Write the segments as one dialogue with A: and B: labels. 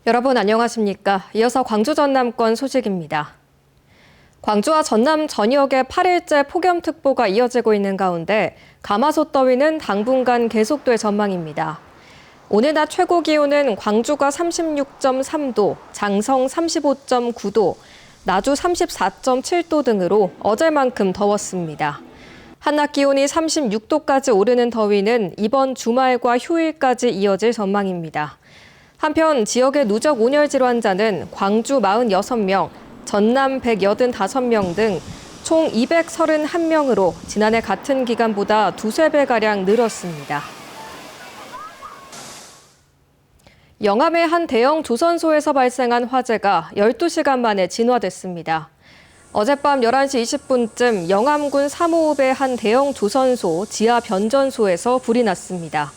A: 여러분 안녕하십니까? 이어서 광주 전남권 소식입니다. 광주와 전남 전역에 8일째 폭염특보가 이어지고 있는 가운데 가마솥 더위는 당분간 계속될 전망입니다. 오늘 낮 최고 기온은 광주가 36.3도, 장성 35.9도, 나주 34.7도 등으로 어제만큼 더웠습니다. 한낮 기온이 36도까지 오르는 더위는 이번 주말과 휴일까지 이어질 전망입니다. 한편 지역의 누적 온열 질환자는 광주 46명, 전남 185명 등 총 231명으로 지난해 같은 기간보다 두세 배가량 늘었습니다. 영암의 한 대형 조선소에서 발생한 화재가 12시간 만에 진화됐습니다. 어젯밤 11시 20분쯤 영암군 삼호읍의 한 대형 조선소 지하 변전소에서 불이 났습니다.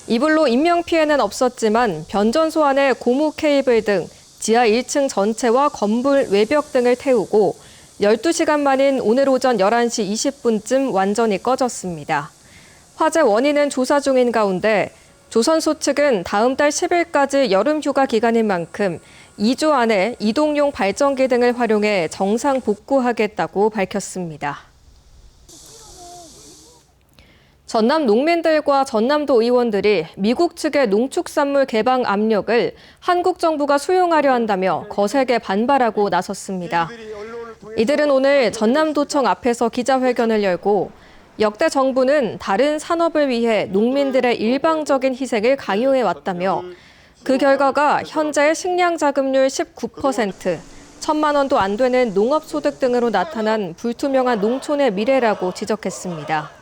A: 이 불로 인명피해는 없었지만 변전소 안에 고무 케이블 등 지하 1층 전체와 건물 외벽 등을 태우고 12시간 만인 오늘 오전 11시 20분쯤 완전히 꺼졌습니다. 화재 원인은 조사 중인 가운데 조선소 측은 다음 달 10일까지 여름 휴가 기간인 만큼 2주 안에 이동용 발전기 등을 활용해 정상 복구하겠다고 밝혔습니다. 전남 농민들과 전남도 의원들이 미국 측의 농축산물 개방 압력을 한국 정부가 수용하려 한다며 거세게 반발하고 나섰습니다. 이들은 오늘 전남도청 앞에서 기자회견을 열고 역대 정부는 다른 산업을 위해 농민들의 일방적인 희생을 강요해왔다며 그 결과가 현재의 식량자급률 19%, 1,000만 원도 안 되는 농업소득 등으로 나타난 불투명한 농촌의 미래라고 지적했습니다.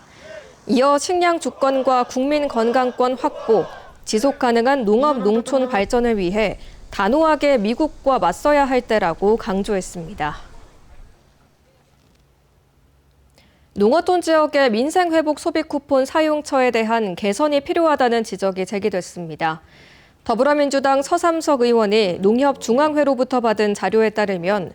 A: 이어 식량 주권과 국민 건강권 확보, 지속 가능한 농업 농촌 발전을 위해 단호하게 미국과 맞서야 할 때라고 강조했습니다. 농어촌 지역의 민생회복 소비 쿠폰 사용처에 대한 개선이 필요하다는 지적이 제기됐습니다. 더불어민주당 서삼석 의원이 농협중앙회로부터 받은 자료에 따르면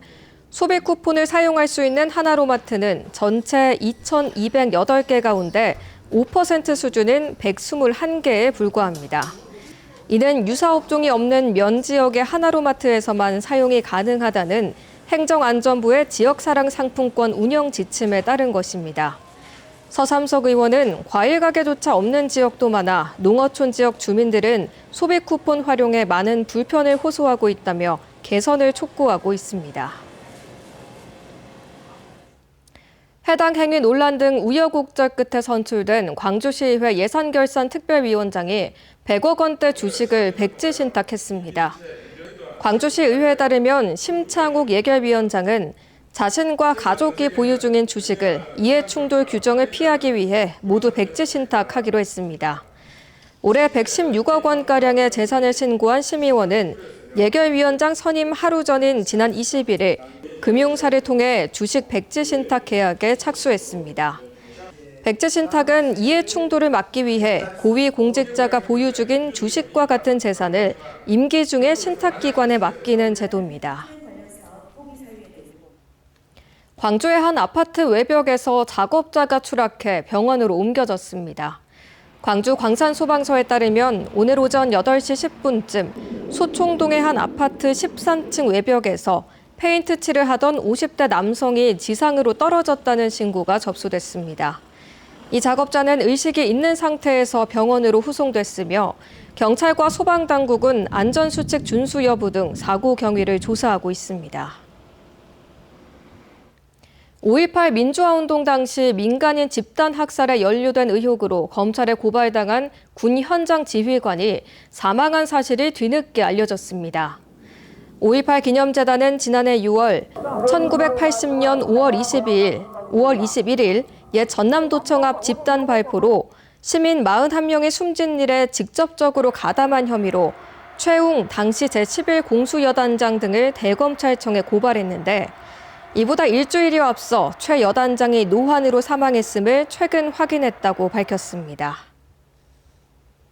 A: 소비 쿠폰을 사용할 수 있는 하나로마트는 전체 2,208개 가운데 5% 수준인 121개에 불과합니다. 이는 유사업종이 없는 면 지역의 하나로마트에서만 사용이 가능하다는 행정안전부의 지역사랑 상품권 운영 지침에 따른 것입니다. 서삼석 의원은 과일 가게조차 없는 지역도 많아 농어촌 지역 주민들은 소비 쿠폰 활용에 많은 불편을 호소하고 있다며 개선을 촉구하고 있습니다. 해당 행위 논란 등 우여곡절 끝에 선출된 광주시의회 예산결산특별위원장이 100억 원대 주식을 백지 신탁했습니다. 광주시의회에 따르면 심창욱 예결위원장은 자신과 가족이 보유 중인 주식을 이해충돌 규정을 피하기 위해 모두 백지 신탁하기로 했습니다. 올해 116억 원가량의 재산을 신고한 심의원은 예결위원장 선임 하루 전인 지난 21일 금융사를 통해 주식 백지 신탁 계약에 착수했습니다. 백지 신탁은 이해 충돌을 막기 위해 고위 공직자가 보유 중인 주식과 같은 재산을 임기 중에 신탁기관에 맡기는 제도입니다. 광주의 한 아파트 외벽에서 작업자가 추락해 병원으로 옮겨졌습니다. 광주 광산소방서에 따르면 오늘 오전 8시 10분쯤 소총동의 한 아파트 13층 외벽에서 페인트 칠을 하던 50대 남성이 지상으로 떨어졌다는 신고가 접수됐습니다. 이 작업자는 의식이 있는 상태에서 병원으로 후송됐으며 경찰과 소방당국은 안전수칙 준수 여부 등 사고 경위를 조사하고 있습니다. 5.18 민주화운동 당시 민간인 집단 학살에 연루된 의혹으로 검찰에 고발당한 군 현장 지휘관이 사망한 사실이 뒤늦게 알려졌습니다. 5.18 기념재단은 지난해 6월 1980년 5월 21일 옛 전남도청 앞 집단 발포로 시민 41명이 숨진 일에 직접적으로 가담한 혐의로 최웅 당시 제11공수여단장 등을 대검찰청에 고발했는데 이보다 일주일여 앞서 최 여단장이 노환으로 사망했음을 최근 확인했다고 밝혔습니다.